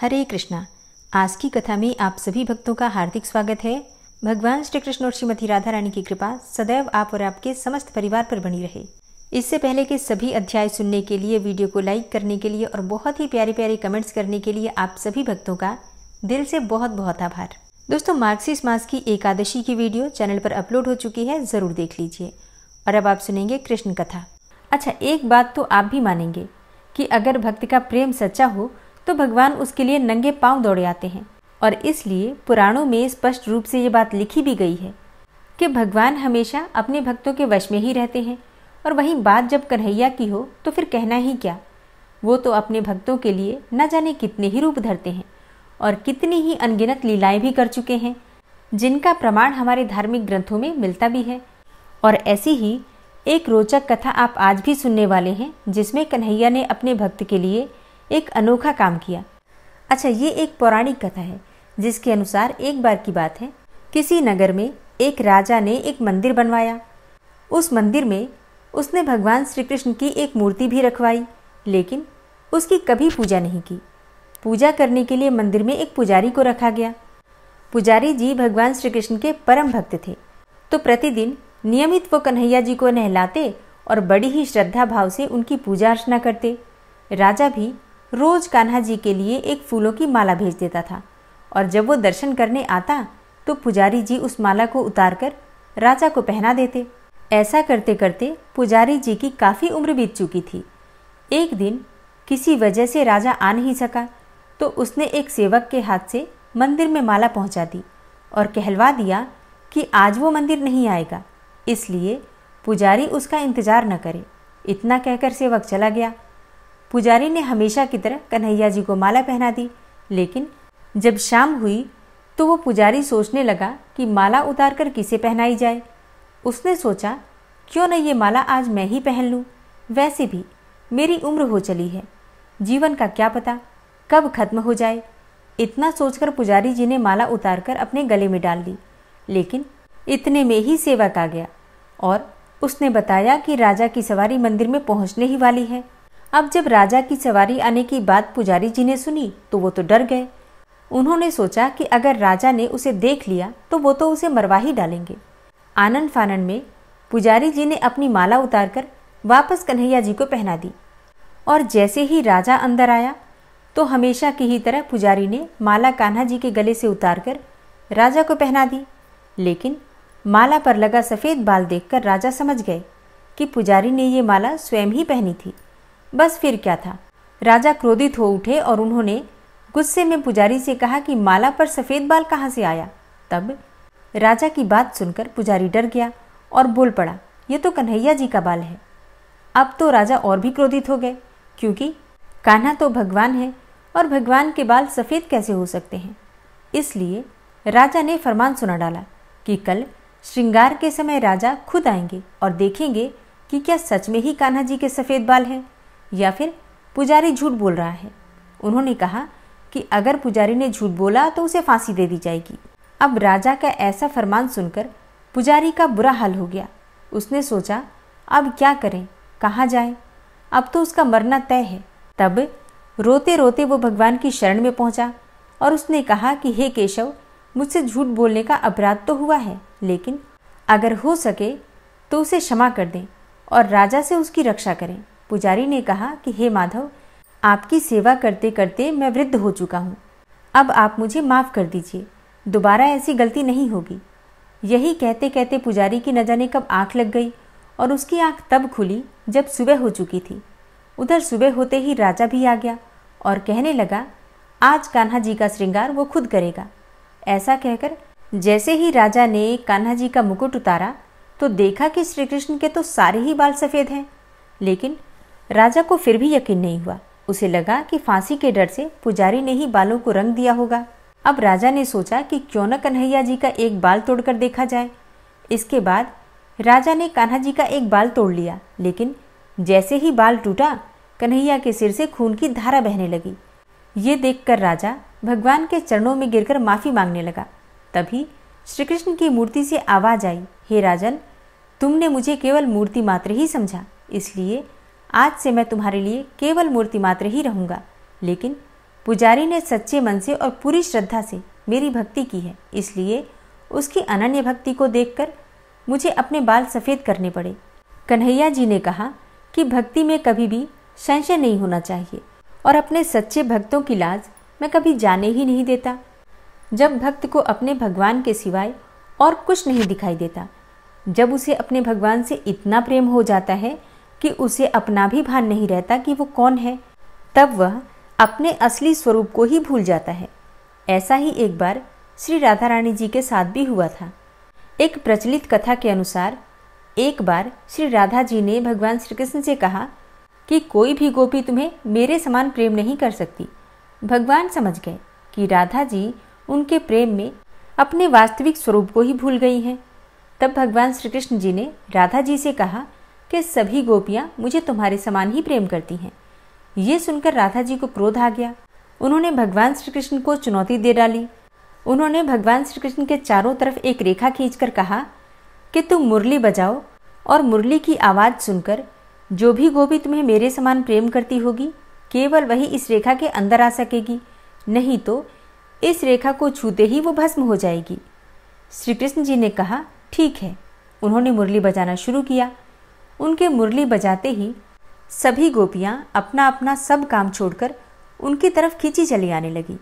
हरे कृष्णा। आज की कथा में आप सभी भक्तों का हार्दिक स्वागत है। भगवान श्री कृष्ण और श्रीमती राधा रानी की कृपा सदैव आप और आपके समस्त परिवार पर बनी रहे। इससे पहले के सभी अध्याय सुनने के लिए, वीडियो को लाइक करने के लिए और बहुत ही प्यारे प्यारे कमेंट्स करने के लिए आप सभी भक्तों का दिल से बहुत बहुत आभार। दोस्तों, मार्गशीर्ष मास की एकादशी की वीडियो चैनल पर अपलोड हो चुकी है, ज़रूर देख लीजिए। और अब आप सुनेंगे कृष्ण कथा। अच्छा, एक बात तो आप भी मानेंगे कि अगर भक्त का प्रेम सच्चा हो तो भगवान उसके लिए नंगे पांव दौड़े आते हैं। और इसलिए पुराणों में स्पष्ट रूप से ये बात लिखी भी गई है कि भगवान हमेशा अपने भक्तों के वश में ही रहते हैं। और वहीं बात जब कन्हैया की हो तो फिर कहना ही क्या। वो तो अपने भक्तों के लिए न जाने कितने ही रूप धरते हैं और कितनी ही अनगिनत लीलाएं भी कर चुके हैं, जिनका प्रमाण हमारे धार्मिक ग्रंथों में मिलता भी है। और ऐसी ही एक रोचक कथा आप आज भी सुनने वाले हैं, जिसमें कन्हैया ने अपने भक्त के लिए एक अनोखा काम किया। अच्छा, ये एक पौराणिक कथा है जिसके अनुसार एक बार की बात है, किसी नगर में एक राजा ने एक मंदिर बनवाया। उस मंदिर में उसने भगवान श्री कृष्ण की एक मूर्ति भी रखवाई, लेकिन उसकी कभी पूजा नहीं की। पूजा करने के लिए मंदिर में एक पुजारी को रखा गया। पुजारी जी भगवान श्री कृष्ण के परम भक्त थे, तो प्रतिदिन नियमित वो कन्हैया जी को नहलाते और बड़ी ही श्रद्धा भाव से उनकी पूजा अर्चना करते। राजा भी रोज कान्हा जी के लिए एक फूलों की माला भेज देता था, और जब वो दर्शन करने आता तो पुजारी जी उस माला को उतारकर राजा को पहना देते। ऐसा करते करते पुजारी जी की काफ़ी उम्र बीत चुकी थी। एक दिन किसी वजह से राजा आ नहीं सका, तो उसने एक सेवक के हाथ से मंदिर में माला पहुंचा दी और कहलवा दिया कि आज वो मंदिर नहीं आएगा, इसलिए पुजारी उसका इंतजार न करे। इतना कहकर सेवक चला गया। पुजारी ने हमेशा की तरह कन्हैया जी को माला पहना दी, लेकिन जब शाम हुई तो वो पुजारी सोचने लगा कि माला उतारकर किसे पहनाई जाए। उसने सोचा, क्यों न ये माला आज मैं ही पहन लूँ। वैसे भी मेरी उम्र हो चली है, जीवन का क्या पता कब खत्म हो जाए। इतना सोचकर पुजारी जी ने माला उतारकर अपने गले में डाल ली। लेकिन इतने में ही सेवक आ गया और उसने बताया कि राजा की सवारी मंदिर में पहुंचने ही वाली है। अब जब राजा की सवारी आने की बात पुजारी जी ने सुनी तो वो तो डर गए। उन्होंने सोचा कि अगर राजा ने उसे देख लिया तो वो तो उसे मरवा ही डालेंगे। आनन फानन में पुजारी जी ने अपनी माला उतारकर वापस कन्हैया जी को पहना दी। और जैसे ही राजा अंदर आया तो हमेशा की ही तरह पुजारी ने माला कान्हा जी के गले से उतारकर राजा को पहना दी। लेकिन माला पर लगा सफ़ेद बाल देखकर राजा समझ गए कि पुजारी ने ये माला स्वयं ही पहनी थी। बस फिर क्या था, राजा क्रोधित हो उठे और उन्होंने गुस्से में पुजारी से कहा कि माला पर सफ़ेद बाल कहाँ से आया। तब राजा की बात सुनकर पुजारी डर गया और बोल पड़ा, ये तो कन्हैया जी का बाल है। अब तो राजा और भी क्रोधित हो गए, क्योंकि कान्हा तो भगवान है और भगवान के बाल सफ़ेद कैसे हो सकते हैं। इसलिए राजा ने फरमान सुना डाला कि कल श्रृंगार के समय राजा खुद आएंगे और देखेंगे कि क्या सच में ही कान्हा जी के सफ़ेद बाल हैं या फिर पुजारी झूठ बोल रहा है। उन्होंने कहा कि अगर पुजारी ने झूठ बोला तो उसे फांसी दे दी जाएगी। अब राजा का ऐसा फरमान सुनकर पुजारी का बुरा हाल हो गया। उसने सोचा, अब क्या करें, कहाँ जाए, अब तो उसका मरना तय है। तब रोते रोते वो भगवान की शरण में पहुंचा और उसने कहा कि हे केशव, मुझसे झूठ बोलने का अपराध तो हुआ है, लेकिन अगर हो सके तो उसे क्षमा कर दें और राजा से उसकी रक्षा करें। पुजारी ने कहा कि हे माधव, आपकी सेवा करते करते मैं वृद्ध हो चुका हूँ, अब आप मुझे माफ़ कर दीजिए, दोबारा ऐसी गलती नहीं होगी। यही कहते कहते पुजारी की न जाने कब आँख लग गई और उसकी आँख तब खुली जब सुबह हो चुकी थी। उधर सुबह होते ही राजा भी आ गया और कहने लगा, आज कान्हा जी का श्रृंगार वो खुद करेगा। ऐसा कहकर जैसे ही राजा ने कान्हा जी का मुकुट उतारा तो देखा कि श्री कृष्ण के तो सारे ही बाल सफ़ेद हैं। लेकिन राजा को फिर भी यकीन नहीं हुआ। उसे लगा कि फांसी के डर से पुजारी ने ही बालों को रंग दिया होगा। अब राजा ने सोचा कि क्यों न कन्हैया जी का एक बाल तोड़कर देखा जाए। इसके बाद राजा ने कान्हा जी का एक बाल तोड़ लिया, लेकिन जैसे ही बाल टूटा कन्हैया के सिर से खून की धारा बहने लगी। ये देखकर राजा भगवान के चरणों में गिरकर माफ़ी मांगने लगा। तभी श्री कृष्ण की मूर्ति से आवाज़ आई, हे राजन, तुमने मुझे केवल मूर्ति मात्र ही समझा, इसलिए आज से मैं तुम्हारे लिए केवल मूर्ति मात्र ही रहूँगा, लेकिन पुजारी ने सच्चे मन से और पूरी श्रद्धा से मेरी भक्ति की है, इसलिए उसकी अनन्य भक्ति को देखकर मुझे अपने बाल सफ़ेद करने पड़े। कन्हैया जी ने कहा कि भक्ति में कभी भी संशय नहीं होना चाहिए और अपने सच्चे भक्तों की लाज मैं कभी जाने ही नहीं देता। जब भक्त को अपने भगवान के सिवाय और कुछ नहीं दिखाई देता, जब उसे अपने भगवान से इतना प्रेम हो जाता है कि उसे अपना भी भान नहीं रहता कि वो कौन है, तब वह अपने असली स्वरूप को ही भूल जाता है। ऐसा ही एक बार श्री राधा रानी जी के साथ भी हुआ था। एक प्रचलित कथा के अनुसार एक बार श्री राधा जी ने भगवान श्री कृष्ण से कहा कि कोई भी गोपी तुम्हें मेरे समान प्रेम नहीं कर सकती। भगवान समझ गए कि राधा जी उनके प्रेम में अपने वास्तविक स्वरूप को ही भूल गई हैं। तब भगवान श्री कृष्ण जी ने राधा जी से कहा कि सभी गोपियाँ मुझे तुम्हारे समान ही प्रेम करती हैं। ये सुनकर राधा जी को क्रोध आ गया। उन्होंने भगवान श्री कृष्ण को चुनौती दे डाली। उन्होंने भगवान श्री कृष्ण के चारों तरफ एक रेखा खींचकर कहा कि तुम मुरली बजाओ और मुरली की आवाज़ सुनकर जो भी गोपी तुम्हें मेरे समान प्रेम करती होगी, केवल वही इस रेखा के अंदर आ सकेगी, नहीं तो इस रेखा को छूते ही वो भस्म हो जाएगी। श्री कृष्ण जी ने कहा ठीक है। उन्होंने मुरली बजाना शुरू किया। उनके मुरली बजाते ही सभी गोपियाँ अपना अपना सब काम छोड़कर उनकी तरफ खींची चली आने लगी।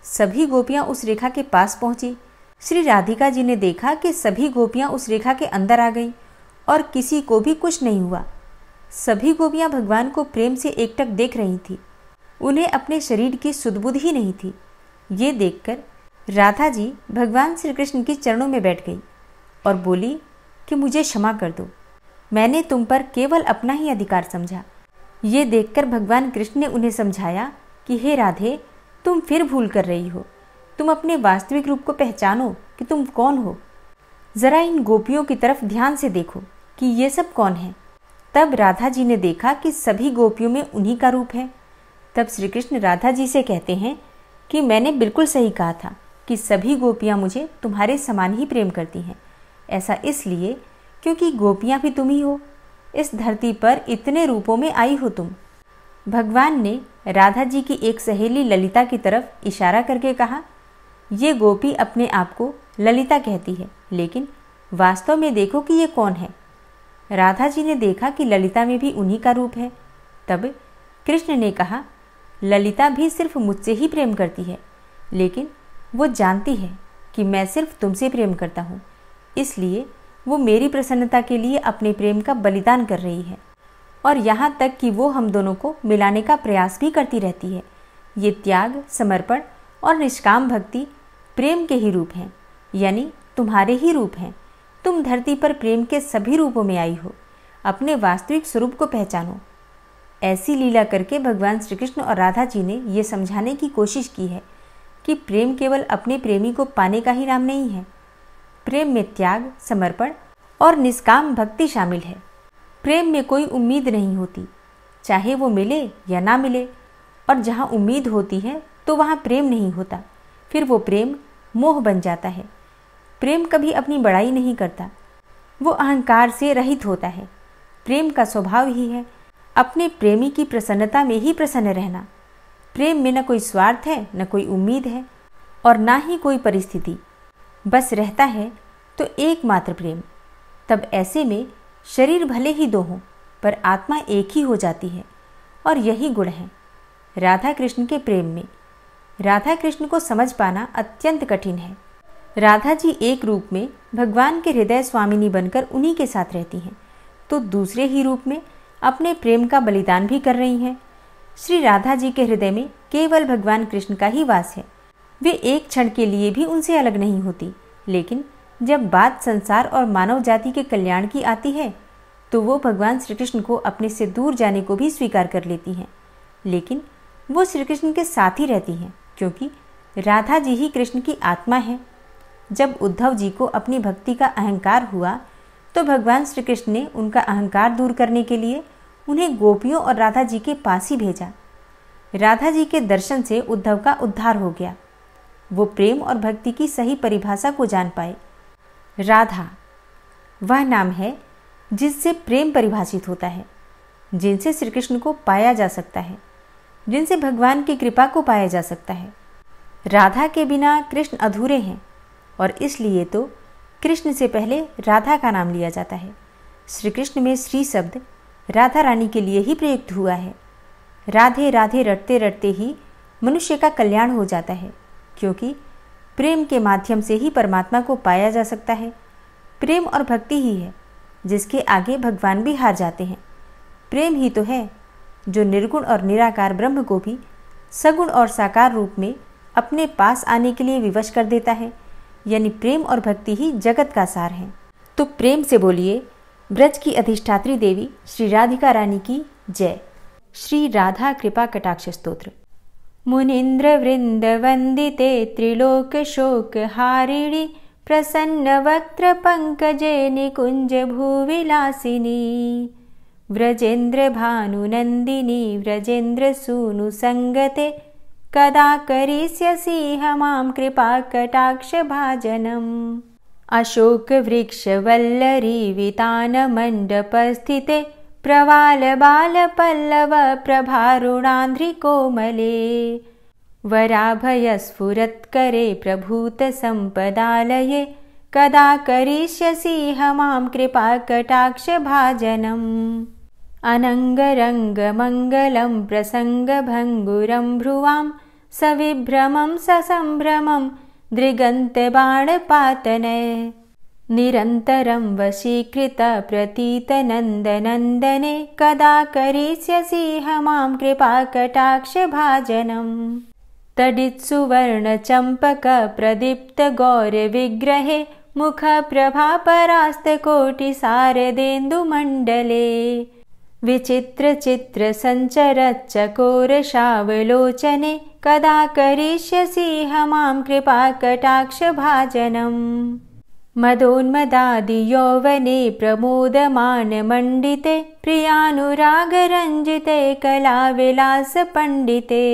सभी गोपियाँ उस रेखा के पास पहुँची। श्री राधिका जी ने देखा कि सभी गोपियाँ उस रेखा के अंदर आ गईं और किसी को भी कुछ नहीं हुआ। सभी गोपियाँ भगवान को प्रेम से एकटक देख रही थी। उन्हें अपने शरीर की सुध-बुध ही नहीं थी। ये देखकर राधा जी भगवान श्री कृष्ण के चरणों में बैठ गई और बोली कि मुझे क्षमा कर दो, मैंने तुम पर केवल अपना ही अधिकार समझा। ये देखकर भगवान कृष्ण ने उन्हें समझाया कि हे राधे, तुम फिर भूल कर रही हो। तुम अपने वास्तविक रूप को पहचानो कि तुम कौन हो। जरा इन गोपियों की तरफ ध्यान से देखो कि ये सब कौन है। तब राधा जी ने देखा कि सभी गोपियों में उन्हीं का रूप है। तब श्री कृष्ण राधा जी से कहते हैं कि मैंने बिल्कुल सही कहा था कि सभी गोपियाँ मुझे तुम्हारे समान ही प्रेम करती हैं। ऐसा इसलिए क्योंकि गोपियाँ भी तुम ही हो। इस धरती पर इतने रूपों में आई हो तुम। भगवान ने राधा जी की एक सहेली ललिता की तरफ इशारा करके कहा, ये गोपी अपने आप को ललिता कहती है, लेकिन वास्तव में देखो कि ये कौन है। राधा जी ने देखा कि ललिता में भी उन्हीं का रूप है। तब कृष्ण ने कहा, ललिता भी सिर्फ मुझसे ही प्रेम करती है, लेकिन वो जानती है कि मैं सिर्फ तुमसे प्रेम करता हूँ, इसलिए वो मेरी प्रसन्नता के लिए अपने प्रेम का बलिदान कर रही है और यहाँ तक कि वो हम दोनों को मिलाने का प्रयास भी करती रहती है। ये त्याग, समर्पण और निष्काम भक्ति प्रेम के ही रूप हैं, यानी तुम्हारे ही रूप हैं। तुम धरती पर प्रेम के सभी रूपों में आई हो। अपने वास्तविक स्वरूप को पहचानो। ऐसी लीला करके भगवान श्री कृष्ण और राधा जी ने ये समझाने की कोशिश की है कि प्रेम केवल अपने प्रेमी को पाने का ही नाम नहीं है। प्रेम में त्याग, समर्पण और निष्काम भक्ति शामिल है। प्रेम में कोई उम्मीद नहीं होती, चाहे वो मिले या ना मिले, और जहाँ उम्मीद होती है तो वहाँ प्रेम नहीं होता, फिर वो प्रेम मोह बन जाता है। प्रेम कभी अपनी बड़ाई नहीं करता, वो अहंकार से रहित होता है। प्रेम का स्वभाव ही है अपने प्रेमी की प्रसन्नता में ही प्रसन्न रहना। प्रेम में न कोई स्वार्थ है, न कोई उम्मीद है और ना ही कोई परिस्थिति, बस रहता है तो एकमात्र प्रेम। तब ऐसे में शरीर भले ही दो हों, पर आत्मा एक ही हो जाती है और यही गुण है राधा कृष्ण के प्रेम में। राधा कृष्ण को समझ पाना अत्यंत कठिन है। राधा जी एक रूप में भगवान के हृदय स्वामिनी बनकर उन्हीं के साथ रहती हैं, तो दूसरे ही रूप में अपने प्रेम का बलिदान भी कर रही हैं। श्री राधा जी के हृदय में केवल भगवान कृष्ण का ही वास है। वे एक क्षण के लिए भी उनसे अलग नहीं होती, लेकिन जब बात संसार और मानव जाति के कल्याण की आती है तो वो भगवान श्री कृष्ण को अपने से दूर जाने को भी स्वीकार कर लेती हैं। लेकिन वो श्री कृष्ण के साथ ही रहती हैं, क्योंकि राधा जी ही कृष्ण की आत्मा है। जब उद्धव जी को अपनी भक्ति का अहंकार हुआ तो भगवान श्री कृष्ण ने उनका अहंकार दूर करने के लिए उन्हें गोपियों और राधा जी के पास ही भेजा। राधा जी के दर्शन से उद्धव का उद्धार हो गया। वो प्रेम और भक्ति की सही परिभाषा को जान पाए। राधा वह नाम है जिससे प्रेम परिभाषित होता है, जिनसे श्री कृष्ण को पाया जा सकता है। जिनसे भगवान की कृपा को पाया जा सकता है। राधा के बिना कृष्ण अधूरे हैं और इसलिए तो कृष्ण से पहले राधा का नाम लिया जाता है। श्री कृष्ण में श्री शब्द राधा रानी के लिए ही प्रयुक्त हुआ है। राधे राधे रटते रटते ही मनुष्य का कल्याण हो जाता है, क्योंकि प्रेम के माध्यम से ही परमात्मा को पाया जा सकता है। प्रेम और भक्ति ही है जिसके आगे भगवान भी हार जाते हैं। प्रेम ही तो है जो निर्गुण और निराकार ब्रह्म को भी सगुण और साकार रूप में अपने पास आने के लिए विवश कर देता है। यानी प्रेम और भक्ति ही जगत का सार है। तो प्रेम से बोलिए ब्रज की अधिष्ठात्री देवी श्री राधिका रानी की जय। श्री राधा कृपा कटाक्ष स्तोत्र। मुनीन्द्र वृंद वंदिते त्रिलोक शोक हारिणी प्रसन्न वक्त्र पंकजे निकुंज भूविलासिनी व्रजेन्द्र भानुनंदिनी व्रजेन्द्र सूनु संगते कदा करिष्यसि मां कृपा कटाक्ष भाजनम्। अशोक वृक्ष वल्लरी वितान मंडपस्थिते प्रवाल बाल पल्लव प्रभारुणांध्रि कोमले वराभय स्फुरत्करे प्रभूत संपदालये कदा करिष्यसि मां कृपा कटाक्ष भाजनम्। अनंगरंग मंगलं प्रसंग भंगुरं भ्रुवां सविभ्रमं ससंभ्रमं दृगंत बाणपातनय निरन्तरं वशीकृत प्रतीत नन्दनन्दने कदा करिष्यसि मां कृपा कटाक्ष भाजनम्। तडित्सुवर्ण चंपक प्रदीप्त गौर विग्रहे मुख प्रभा परास्त कोटि शारदेन्दु मंडले विचित्र चित्र संचर चकोर शावलोचने कदा करिष्यसि मां कृपा कटाक्ष भाजनम्। मदोन्मदादि यौवने प्रमोदमान मंडिते प्रियानुराग रंजिते कला विलास पंडिते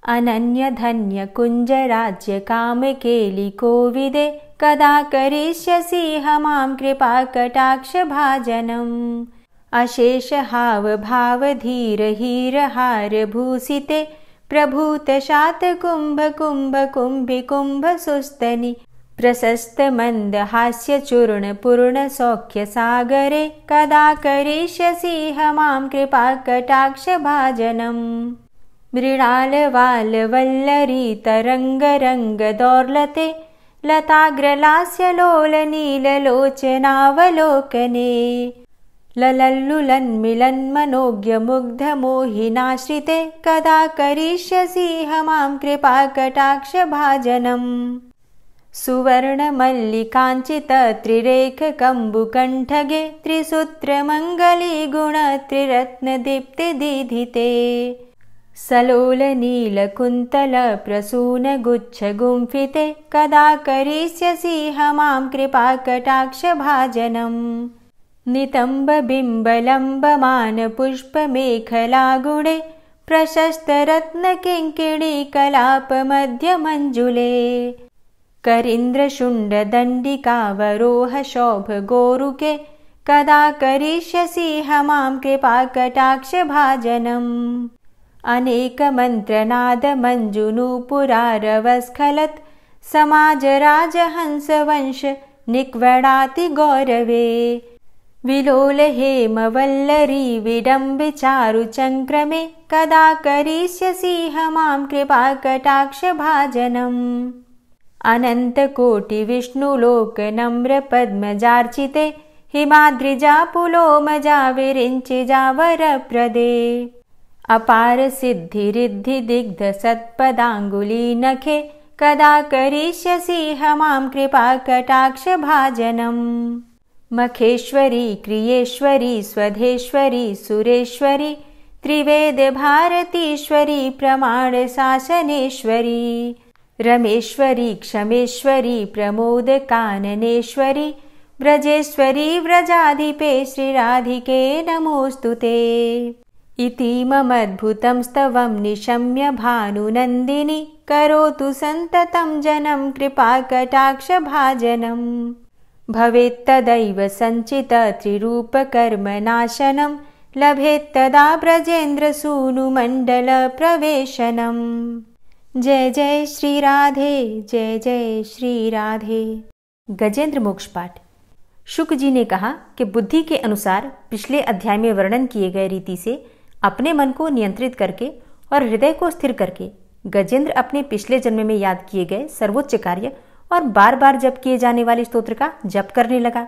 अनन्य धन्य कुंज राज्य काम केलि कोविदे कदा करिष्यसि मां कृपा कटाक्ष भाजनम्। अशेष हाव भाव धीर हीर हार भूषिते प्रभूत शात कुंभ कुंभ कुंभि कुंभ सुस्तनि प्रशस्त मंद हास्य चूर्ण पूर्ण सौख्य सागरे कदा करिष्यसि मां कृपा कटाक्ष भाजनम्। मृणाल वाल वल्लरी तरंग रंग दौर्लते लताग्रलास्य लोल नील लोचनावलोकने ललल्लुलन्मिलन् मनोज्ञ मुग्ध मोहिनाश्रिते कदा करिष्यसि मां कृपा कटाक्ष भाजनम्। सुवर्ण मल्लिकांचित त्रिरेख कंबुकंठगे त्रिसूत्र मंगली गुण त्रिरत्न दीप्ति दीधिते सलोल नील कुंतल प्रसून गुच्छ गुंफिते कदा करिष्यसि मां कृपा कटाक्ष भाजनम्। नितंब बिंब लंबमान पुष्प मेखला गुणे प्रशस्त रत्न किंकिणी कलाप मध्य मंजुले करींद्र शुंड दंडिकावरोह शोभ गोरुके कदा करिष्यसि मां कृपा कटाक्ष भाजनम्। अनेक मंत्रनाद मंजुनूपुरारवस्खलत् समाज राजहंस वंश निक्वडाति गौरवे विलोल हेम वल्लरी विडम्बि चारु चंक्रमे कदा करिष्यसि मां कृपा कटाक्ष भाजनम्। अनंत कोटि विष्णुलोक नम्र पद्मजार्चिते हिमाद्रिजा पुलोमजा विरिंचिजा वरप्रदे अपार सिद्धि रिद्धि दिग्ध सत्पदांगुली नखे कदा करिष्यसि मां कृपा कटाक्ष भाजनम्। मखेश्वरी क्रियेश्वरी स्वधेश्वरी सुरेश्वरी त्रिवेद भारतीश्वरी प्रमाण शासनेश्वरी रमेश्वरी क्षमेश्वरी प्रमोद काननेश्वरी ब्रजेश्वरी व्रजाधिपे श्रीराधिके नमोस्तुते। इतीममद्भुतं स्तवं निशम्य भानुनन्दिनी करोतु सन्ततं जनं कृपा कटाक्ष भाजनम्। भवेत्तदैव सञ्चित त्रिरूपकर्मनाशनं लभेत् तदा ब्रजेन्द्र सूनु मंडल प्रवेशनम। जय जय श्री राधे, जय जय श्री राधे। गजेंद्र मोक्ष पाठ। शुक जी ने कहा कि बुद्धि के अनुसार पिछले अध्याय में वर्णन किए गए रीति से अपने मन को नियंत्रित करके और हृदय को स्थिर करके गजेंद्र अपने पिछले जन्म में याद किए गए सर्वोच्च कार्य और बार बार जप किए जाने वाले स्तोत्र का जप करने लगा।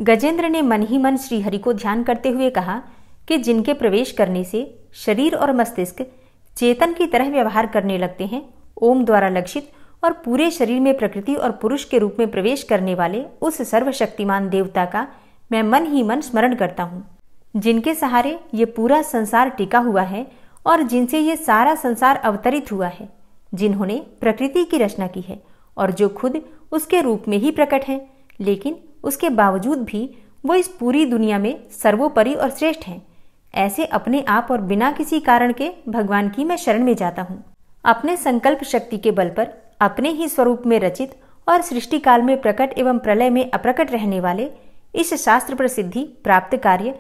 गजेंद्र ने मन ही मन श्रीहरि को ध्यान करते हुए कहा कि जिनके प्रवेश करने से शरीर और मस्तिष्क चेतन की तरह व्यवहार करने लगते हैं, ओम द्वारा लक्षित और पूरे शरीर में प्रकृति और पुरुष के रूप में प्रवेश करने वाले उस सर्वशक्तिमान देवता का मैं मन ही मन स्मरण करता हूँ, जिनके सहारे ये पूरा संसार टिका हुआ है और जिनसे ये सारा संसार अवतरित हुआ है, जिन्होंने प्रकृति की रचना की है और जो खुद उसके रूप में ही प्रकट है, लेकिन उसके बावजूद भी वो इस पूरी दुनिया में सर्वोपरि और श्रेष्ठ हैं। ऐसे अपने आप और बिना किसी कारण के भगवान की मैं शरण में जाता हूँ। अपने संकल्प शक्ति के बल पर अपने ही स्वरूप में रचित और सृष्टि काल में प्रकट एवं प्रलय में अप्रकट रहने वाले इस शास्त्र प्रसिद्धि प्राप्त कार्य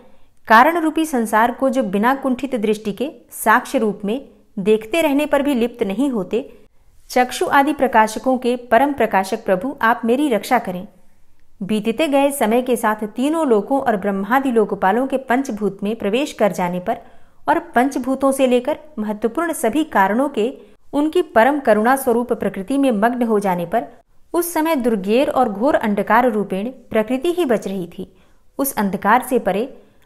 कारण रूपी संसार को जो बिना कुंठित दृष्टि के साक्ष्य रूप में देखते रहने पर भी लिप्त नहीं होते, चक्षु आदि प्रकाशकों के परम प्रकाशक प्रभु आप मेरी रक्षा करें। बीतते गए समय के साथ तीनों लोकों और ब्रह्मादि लोकपालों के पंचभूत में प्रवेश कर जाने पर और पंचभूतों से लेकर महत्वपूर्ण सभी कारणों के उनकी परम करुणा स्वरूप प्रकृति में मग्न हो जाने पर उस समय दुर्गेर और घोर अंधकार रूपेण प्रकृति ही बच रही थी। उस अंधकार से परे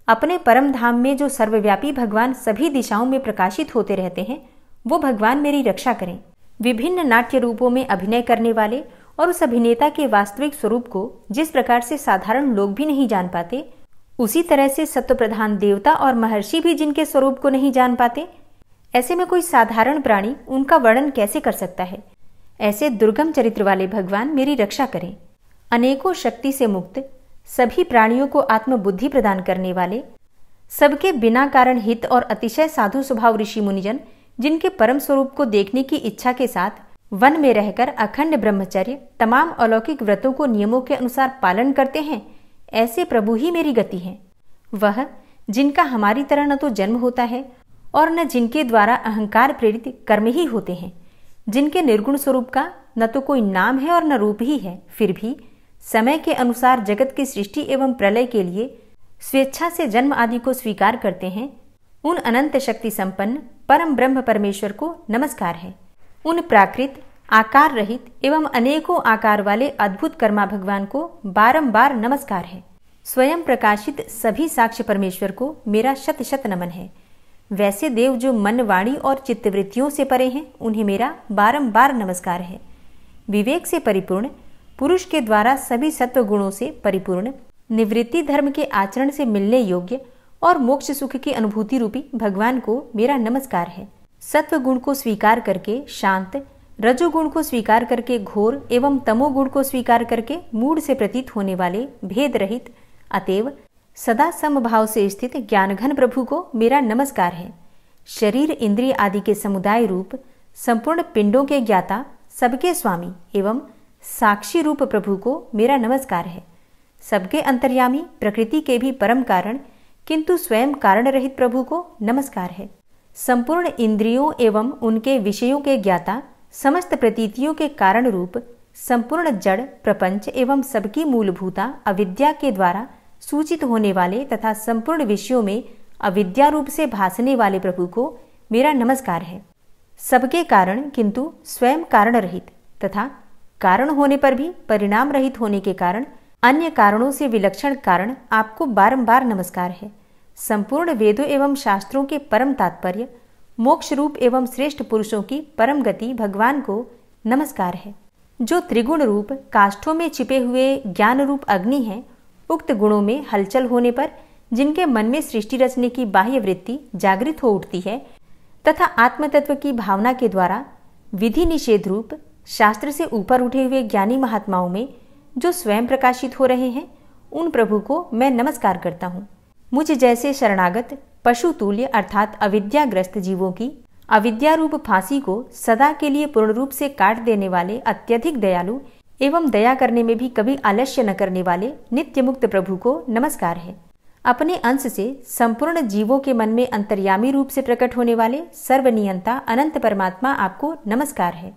अपने परम धाम में जो सर्वव्यापी भगवान सभी दिशाओं में प्रकाशित होते रहते हैं, वो भगवान मेरी रक्षा करें। विभिन्न नाट्य रूपों में अभिनय करने वाले और उस अभिनेता के वास्तविक स्वरूप को जिस प्रकार से साधारण लोग भी नहीं जान पाते, उसी तरह से सत्व प्रधान देवता और महर्षि भी जिनके स्वरूप को नहीं जान पाते, ऐसे में कोई साधारण प्राणी उनका वर्णन कैसे कर सकता है। ऐसे दुर्गम चरित्र वाले भगवान मेरी रक्षा करें। अनेकों शक्ति से मुक्त, सभी प्राणियों को आत्मबुद्धि प्रदान करने वाले, सबके बिना कारण हित और अतिशय साधु स्वभाव ऋषि मुनिजन जिनके परम स्वरूप को देखने की इच्छा के साथ वन में रहकर अखंड ब्रह्मचर्य तमाम अलौकिक व्रतों को नियमों के अनुसार पालन करते हैं, ऐसे प्रभु ही मेरी गति है। वह जिनका हमारी तरह न तो जन्म होता है और न जिनके द्वारा अहंकार प्रेरित कर्म ही होते हैं, जिनके निर्गुण स्वरूप का न तो कोई नाम है और न रूप ही है, फिर भी समय के अनुसार जगत की सृष्टि एवं प्रलय के लिए स्वेच्छा से जन्म आदि को स्वीकार करते हैं, उन अनंत शक्ति संपन्न परम ब्रह्म परमेश्वर को नमस्कार है। उन प्राकृत आकार रहित एवं अनेकों आकार वाले अद्भुत कर्मा भगवान को बारंबार नमस्कार है। स्वयं प्रकाशित सभी साक्ष्य परमेश्वर को मेरा शत शत नमन है। वैसे देव जो मन वाणी और चित्तवृत्तियों से परे हैं, उन्हें मेरा बारंबार नमस्कार है। विवेक से परिपूर्ण पुरुष के द्वारा सभी सत्व गुणों से परिपूर्ण, निवृत्ति धर्म के आचरण से मिलने योग्य और मोक्ष सुख की अनुभूति रूपी भगवान को मेरा नमस्कार है। सत्व गुण को स्वीकार करके शांत, रजोगुण को स्वीकार करके घोर एवं तमोगुण को स्वीकार करके मूढ़ से प्रतीत होने वाले भेद रहित, अतएव सदा समभाव से स्थित ज्ञानघन प्रभु को मेरा नमस्कार है। शरीर इंद्रिय आदि के समुदाय रूप संपूर्ण पिंडों के ज्ञाता, सबके स्वामी एवं साक्षी रूप प्रभु को मेरा नमस्कार है। सबके अंतर्यामी, प्रकृति के भी परम कारण किंतु स्वयं कारण रहित प्रभु को नमस्कार है। संपूर्ण इंद्रियों एवं उनके विषयों के ज्ञाता, समस्त प्रतीतियों के कारण रूप संपूर्ण जड़ प्रपंच एवं सबकी मूलभूता अविद्या के द्वारा सूचित होने वाले तथा संपूर्ण विषयों में अविद्या रूप से भासने वाले प्रभु को मेरा नमस्कार है। सबके कारण किंतु स्वयं कारण रहित तथा कारण होने पर भी परिणाम रहित होने के कारण अन्य कारणों से विलक्षण कारण आपको बारंबार नमस्कार है। संपूर्ण वेदों एवं शास्त्रों के परम तात्पर्य, मोक्ष रूप एवं श्रेष्ठ पुरुषों की परम गति भगवान को नमस्कार है। जो त्रिगुण रूप काष्ठों में छिपे हुए ज्ञान रूप अग्नि है, उक्त गुणों में हलचल होने पर जिनके मन में सृष्टि रचने की बाह्य वृत्ति जागृत हो उठती है तथा आत्मतत्व की भावना के द्वारा विधि निषेध रूप शास्त्र से ऊपर उठे हुए ज्ञानी महात्माओं में जो स्वयं प्रकाशित हो रहे हैं, उन प्रभु को मैं नमस्कार करता हूँ। मुझ जैसे शरणागत पशु तुल्य अर्थात अविद्याग्रस्त जीवों की अविद्या रूप फांसी को सदा के लिए पूर्ण रूप से काट देने वाले अत्यधिक दयालु एवं दया करने में भी कभी आलस्य न करने वाले नित्य मुक्त प्रभु को नमस्कार है। अपने अंश से संपूर्ण जीवों के मन में अंतर्यामी रूप से प्रकट होने वाले सर्वनियंता अनंत परमात्मा आपको नमस्कार है।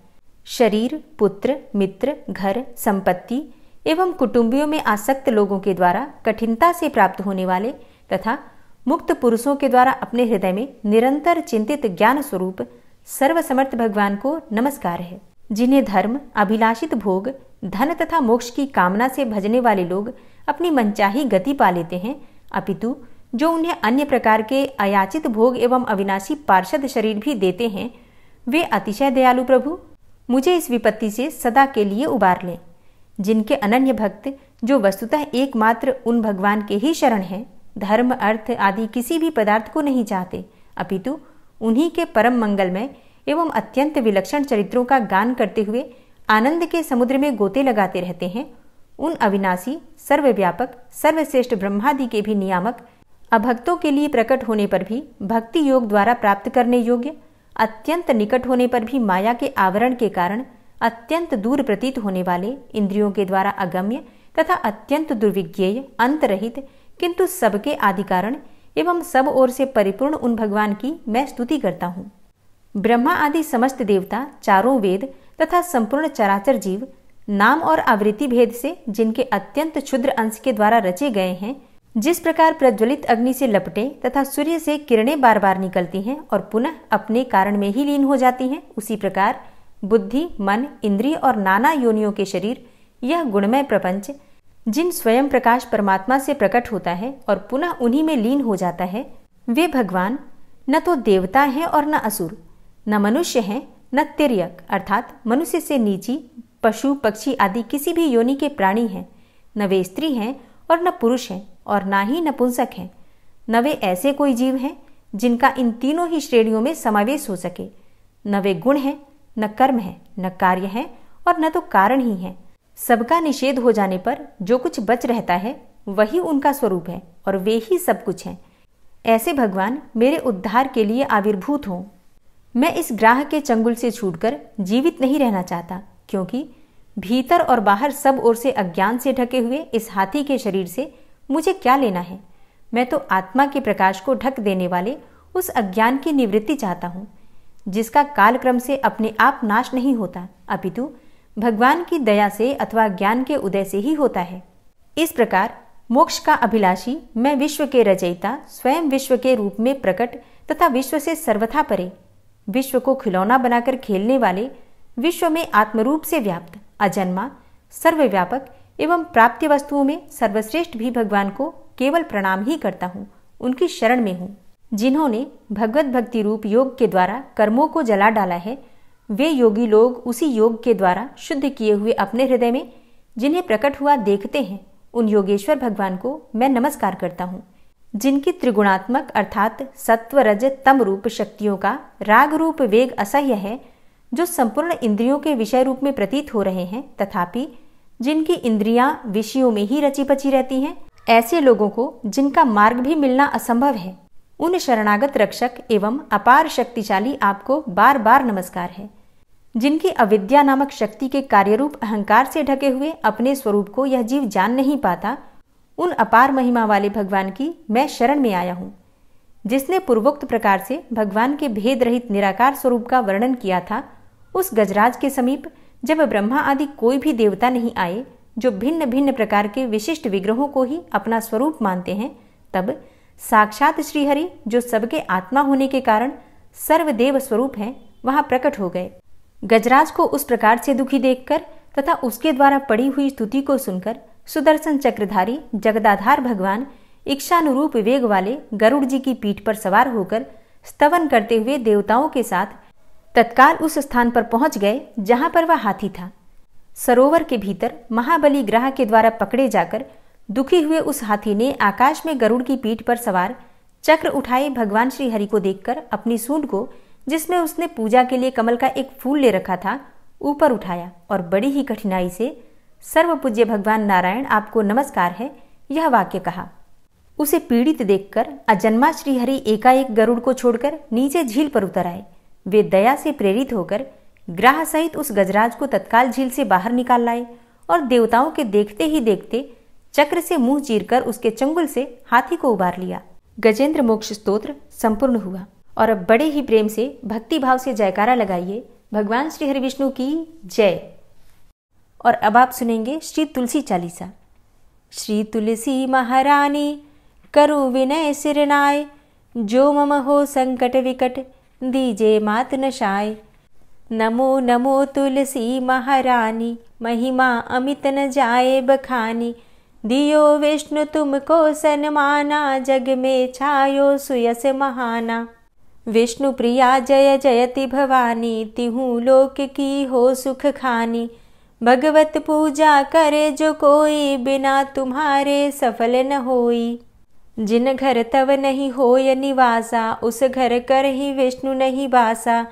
शरीर, पुत्र, मित्र, घर, संपत्ति एवं कुटुंबियों में आसक्त लोगों के द्वारा कठिनता से प्राप्त होने वाले तथा मुक्त पुरुषों के द्वारा अपने हृदय में निरंतर चिंतित ज्ञान स्वरूप सर्वसमर्थ भगवान को नमस्कार है। जिन्हें धर्म, अभिलाषित भोग, धन तथा मोक्ष की कामना से भजने वाले लोग अपनी मनचाही गति पा लेते हैं, अपितु जो उन्हें अन्य प्रकार के अयाचित भोग एवं अविनाशी पार्षद शरीर भी देते हैं, वे अतिशय दयालु प्रभु मुझे इस विपत्ति से सदा के लिए उबार लें। जिनके अनन्य भक्त जो वस्तुतः एकमात्र उन भगवान के ही शरण हैं, धर्म, अर्थ आदि किसी भी पदार्थ को नहीं चाहते, अपितु उन्हीं के परम मंगलमय एवं अत्यंत विलक्षण चरित्रों का गान करते हुए आनंद के समुद्र में गोते लगाते रहते हैं, उन अविनाशी, सर्वव्यापक, सर्वश्रेष्ठ ब्रह्मादि के भी नियामक, अभक्तों के लिए प्रकट होने पर भी भक्ति योग द्वारा प्राप्त करने योग्य, अत्यंत निकट होने पर भी माया के आवरण के कारण अत्यंत दूर प्रतीत होने वाले, इंद्रियों के द्वारा अगम्य तथा अत्यंत दुर्विज्ञेय, अंतरहित किंतु सबके आदि कारण एवं सब ओर से परिपूर्ण उन भगवान की मैं स्तुति करता हूँ। ब्रह्मा आदि समस्त देवता, चारों वेद तथा संपूर्ण चराचर जीव नाम और आवृत्ति भेद से जिनके अत्यंत क्षुद्र अंश के द्वारा रचे गए हैं, जिस प्रकार प्रज्वलित अग्नि से लपटे तथा सूर्य से किरणें बार बार निकलती हैं और पुनः अपने कारण में ही लीन हो जाती हैं, उसी प्रकार बुद्धि, मन, इंद्रिय और नाना योनियों के शरीर, यह गुणमय प्रपंच जिन स्वयं प्रकाश परमात्मा से प्रकट होता है और पुनः उन्हीं में लीन हो जाता है, वे भगवान न तो देवता हैं और न असुर, न मनुष्य हैं न तिर्यक अर्थात मनुष्य से नीची, पशु, पक्षी आदि किसी भी योनि के प्राणी हैं, न वे स्त्री हैं और न पुरुष हैं और न ही नपुंसक हैं, न वे ऐसे कोई जीव हैं जिनका इन तीनों ही श्रेणियों में समावेश हो सके, न वे गुण हैं, न कर्म है, न कार्य है और न तो कारण ही है। सबका निषेध हो जाने पर जो कुछ बच रहता है वही उनका स्वरूप है और वे ही सब कुछ हैं। ऐसे भगवान मेरे उद्धार के लिए आविर्भूत हों। मैं इस ग्राह के चंगुल से छूटकर जीवित नहीं रहना चाहता, क्योंकि भीतर और बाहर सब ओर से अज्ञान से ढके हुए इस हाथी के शरीर से मुझे क्या लेना है। मैं तो आत्मा के प्रकाश को ढक देने वाले उस अज्ञान की निवृत्ति चाहता हूँ, जिसका कालक्रम से अपने आप नाश नहीं होता, अपितु भगवान की दया से अथवा ज्ञान के उदय से ही होता है। इस प्रकार मोक्ष का अभिलाषी मैं विश्व के रचयिता, स्वयं विश्व के रूप में प्रकट तथा विश्व से सर्वथा परे, विश्व को खिलौना बनाकर खेलने वाले, विश्व में आत्मरूप से व्याप्त, अजन्मा, सर्वव्यापक एवं प्राप्य वस्तुओं में सर्वश्रेष्ठ भी भगवान को केवल प्रणाम ही करता हूँ, उनकी शरण में हूँ। जिन्होंने भगवत भक्ति रूप योग के द्वारा कर्मों को जला डाला है, वे योगी लोग उसी योग के द्वारा शुद्ध किए हुए अपने हृदय में जिन्हें प्रकट हुआ देखते हैं, उन योगेश्वर भगवान को मैं नमस्कार करता हूँ। जिनकी त्रिगुणात्मक अर्थात सत्व, रज, तम रूप शक्तियों का राग रूप वेग असह्य है, जो संपूर्ण इंद्रियों के विषय रूप में प्रतीत हो रहे हैं, तथापि जिनकी इंद्रियां विषयों में ही रची पची रहती हैं, ऐसे लोगों को जिनका मार्ग भी मिलना असंभव है, उन शरणागत रक्षक एवं अपार शक्तिशाली आपको बार बार नमस्कार है। जिनकी अविद्या नामक शक्ति के कार्यरूप अहंकार से ढके हुए अपने स्वरूप को यह जीव जान नहीं पाता, उन अपार महिमा वाले भगवान की मैं शरण में आया हूँ। जिसने पूर्वोक्त प्रकार से भगवान के भेद रहित निराकार स्वरूप का वर्णन किया था, उस गजराज के समीप जब ब्रह्मा आदि कोई भी देवता नहीं आए, जो भिन्न भिन्न प्रकार के विशिष्ट विग्रहों को ही अपना स्वरूप मानते हैं, तब साक्षात श्रीहरि, जो सबके आत्मा होने के कारण सर्वदेव स्वरूप हैं, वहां प्रकट हो गए। गजराज को उस प्रकार से दुखी देखकर तथा उसके द्वारा पड़ी हुई स्तुति को सुनकर सुदर्शन चक्रधारी जगदाधार भगवान इच्छानुरूप वेग वाले गरुड़ जी की पीठ पर सवार होकर स्तवन करते हुए देवताओं के साथ तत्काल उस स्थान पर पहुंच गए जहां पर वह हाथी था। सरोवर के भीतर महाबली ग्रह के द्वारा पकड़े जाकर दुखी हुए उस हाथी ने आकाश में गरुड़ की पीठ पर सवार चक्र उठाए भगवान श्री हरि को देखकर अपनी सूंड को, जिसमें उसने पूजा के लिए कमल का एक फूल ले रखा था, ऊपर उठाया और बड़ी ही कठिनाई से सर्वपूज्य भगवान नारायण आपको नमस्कार है, यह वाक्य कहा। उसे पीड़ित देखकर अजन्मा श्रीहरि एकाएक गरुड़ को छोड़कर नीचे झील पर उतर आए। वे दया से प्रेरित होकर ग्राह सहित उस गजराज को तत्काल झील से बाहर निकाल लाए और देवताओं के देखते ही देखते चक्र से मुंह चीरकर उसके चंगुल से हाथी को उबार लिया। गजेंद्र मोक्ष स्तोत्र संपूर्ण हुआ। और अब बड़े ही प्रेम से भक्ति भाव से जयकारा लगाइए, भगवान श्री हरि विष्णु की जय। और अब आप सुनेंगे श्री तुलसी चालीसा। श्री तुलसी महारानी करु विनय सिरनाय, जो मम हो संकट विकट दीजे मात नशाय। नमो नमो तुलसी महारानी, महिमा अमित न जाए बखानी। दियो विष्णु तुमको सन्माना, जग में छायो सुयस महाना। विष्णु प्रिया जय जयति भवानी, तिहु लोक की हो सुख खानी। भगवत पूजा करे जो कोई, बिना तुम्हारे सफल न होई। जिन घर तव नहीं होय निवासा, उस घर कर ही विष्णु नहीं बासा।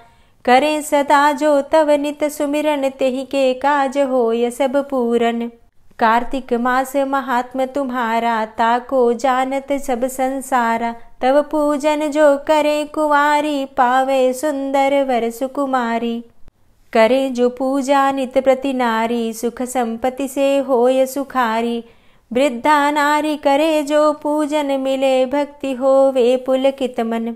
करें सदा जो तव नित सुमिरन, तेहि के काज होय सब पूरन। कार्तिक मास महात्म तुम्हारा, ताको जानत सब संसारा। तव पूजन जो करे कुंवारी, पावे सुंदर वर सुकुमारी। करे जो पूजा नित प्रति नारी, सुख संपत्ति से होय सुखारी। वृद्धा नारी करे जो पूजन, मिले भक्ति होवे पुलकित मन।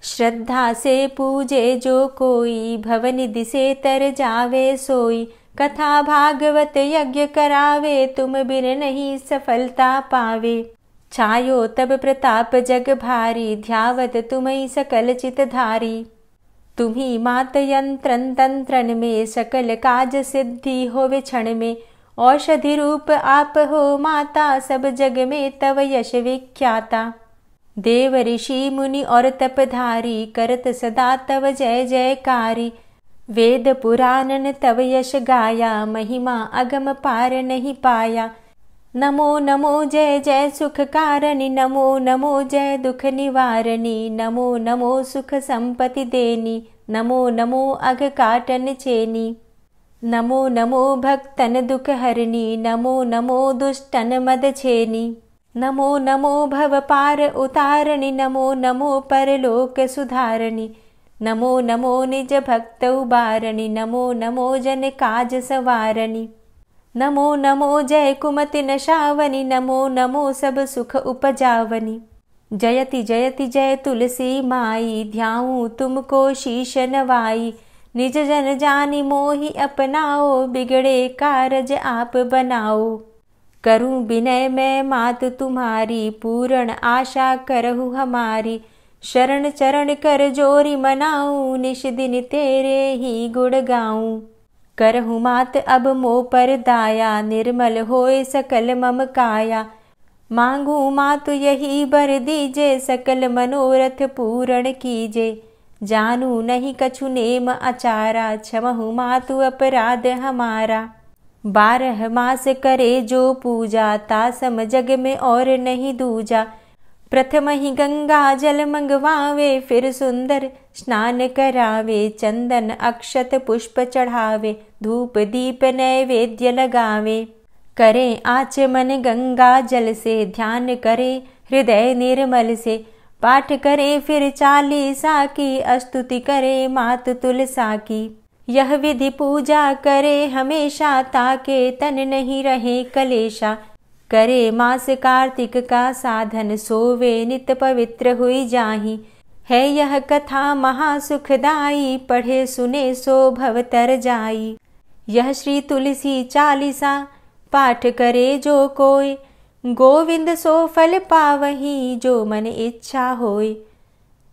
श्रद्धा से पूजे जो कोई, भवनिधि से तर जावे सोई। कथा भागवत यज्ञ करावे, तुम बिन नहीं सफलता पावे। छायो तब प्रताप जग भारी, ध्यावत तुम्हीं सकल चित धारी। तुम्ही मात यंत्रन तंत्रन में, सकल काज सिद्धि होवे क्षण में। औषधि रूप आप हो माता, सब जग में तव यश विख्याता। देव ऋषि मुनि और तपधारी, करत सदा तव जय जयकारी। वेद पुराणन तव यश गाया, महिमा अगम पार नहीं पाया। नमो नमो जय जय सुख कारणि, नमो नमो जय दुख निवारणी। नमो नमो सुख संपत्ति देनी, नमो नमो अघ काटन चेनी। नमो नमो भक्तन दुख हरणी, नमो नमो दुष्टन मद छेनी। नमो नमो भव पार उतारणी, नमो नमो परलोक सुधारणी। नमो नमो निज भक्त उबारणी, नमो नमो जन काज सवारणी। नमो नमो जय कुमति नशावनी, नमो नमो सब सुख उपजावनी। जयति जयति जय तुलसी माई, ध्याऊं तुमको शीश नवाई। निज जन जानी मोहि अपनाओ, बिगड़े कारज आप बनाओ। करूं विनय मैं मात तुम्हारी, पूर्ण आशा करहु हमारी। शरण चरण कर जोरी मनाऊं, निश दिन तेरे ही गुण गाऊं। करहु मात अब मोह पर दाया, निर्मल होए सकल मम काया। मांगू मातु यही बर दीजे, सकल मनोरथ पूर्ण कीजे। जानू नहीं कछु नेम आचारा, क्षमहु मातु अपराध हमारा। 12 मास करे जो पूजा, तासम जग में और नहीं दूजा। प्रथम ही गंगा जल मंगवावे, फिर सुंदर स्नान करावे। चंदन अक्षत पुष्प चढ़ावे, धूप दीप नैवेद्य लगावे। करें आचमन गंगा जल से, ध्यान करे हृदय निर्मल से। पाठ करे फिर चालीसा की, स्तुति करे मात तुलसा की। यह विधि पूजा करे हमेशा, ताके तन नहीं रहे कलेशा। करे मास कार्तिक का साधन, सोवे नित पवित्र हुई जाहि। है यह कथा महासुखदाई, पढ़े सुने सो भव तर जाई। यह श्री तुलसी चालीसा, पाठ करे जो कोय। गोविंद सो फल पावही, जो मन इच्छा होय।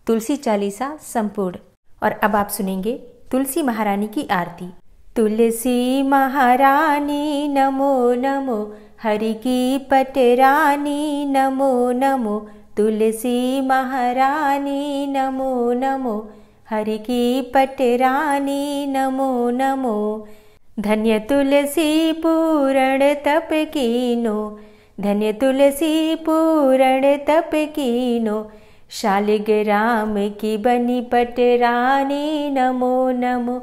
तुलसी चालीसा संपूर्ण। और अब आप सुनेंगे तुलसी महारानी की आरती। तुलसी महारानी नमो नमो, हरि की पटरानी नमो नमो। तुलसी महारानी नमो नमो, हरि की पटरानी नमो नमो। धन्य तुलसी पूर्ण तप कीनो, धन्य तुलसी पूर्ण तप कीनो। शालिग्राम की बनी पटरानी नमो नमो।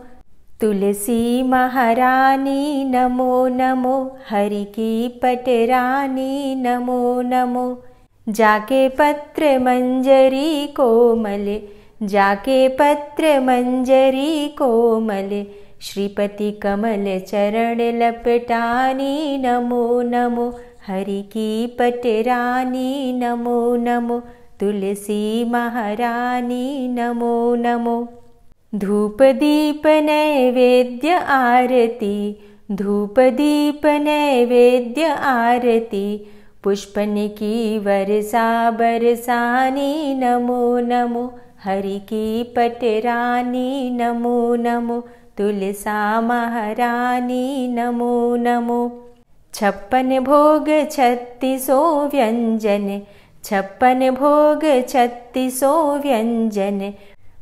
तुलसी महारानी नमो नमो, हरि की पटरानी नमो नमो। जाके पत्र मंजरी कोमल, जाके पत्र मंजरी कोमल। श्रीपति कमल चरण लपटानी नमो नमो, हरि की पटरानी नमो नमो, तुलसी महारानी नमो नमो। धूप दीप नैवेद्य आरती, धूप दीप नैवेद्य आरती, पुष्पन की वर्षा बरसानी नमो नमो, हरि की पटरानी नमो नमो, तुलसा महारानी नमो नमो। 56 भोग 36 व्यंजन, 56 भोग 36 व्यंजन,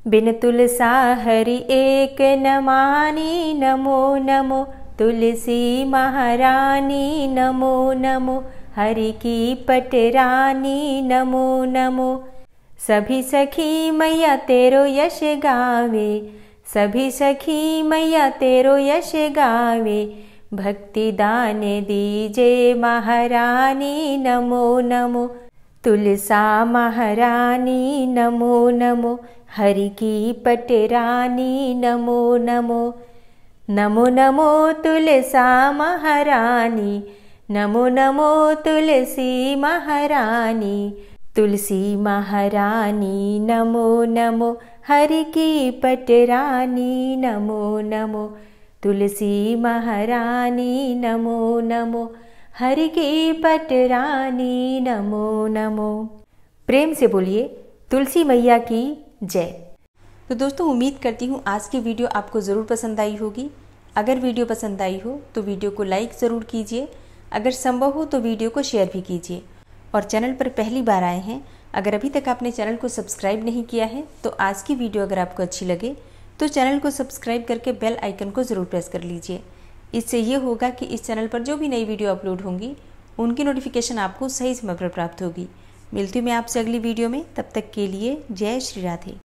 बिन तुलसा हरि एक न मानी नमो नमो, तुलसी महारानी नमो नमो, हरि की पटरानी नमो नमो। सभी सखी मैया तेरो यश गावे, सभी सखी मैया तेरो यश गावे, भक्ति दान दीजे महारानी नमो नमो, तुलसा महारानी नमो नमो, हरि की पटरानी नमो नमो। नमो नमो तुलसा महारानी, नमो नमो तुलसी महारानी, तुलसी महारानी नमो नमो, हरि की पटरानी नमो नमो, तुलसी महारानी नमो नमो, हरि की पटरानी नमो नमो। प्रेम से बोलिए तुलसी मैया की जय। तो दोस्तों, उम्मीद करती हूँ आज की वीडियो आपको ज़रूर पसंद आई होगी। अगर वीडियो पसंद आई हो तो वीडियो को लाइक ज़रूर कीजिए, अगर संभव हो तो वीडियो को शेयर भी कीजिए। और चैनल पर पहली बार आए हैं, अगर अभी तक आपने चैनल को सब्सक्राइब नहीं किया है तो आज की वीडियो अगर आपको अच्छी लगे तो चैनल को सब्सक्राइब करके बेल आइकन को ज़रूर प्रेस कर लीजिए। इससे ये होगा कि इस चैनल पर जो भी नई वीडियो अपलोड होंगी उनकी नोटिफिकेशन आपको सही समय पर प्राप्त होगी। मिलती हूँ मैं आपसे अगली वीडियो में, तब तक के लिए जय श्री राधे।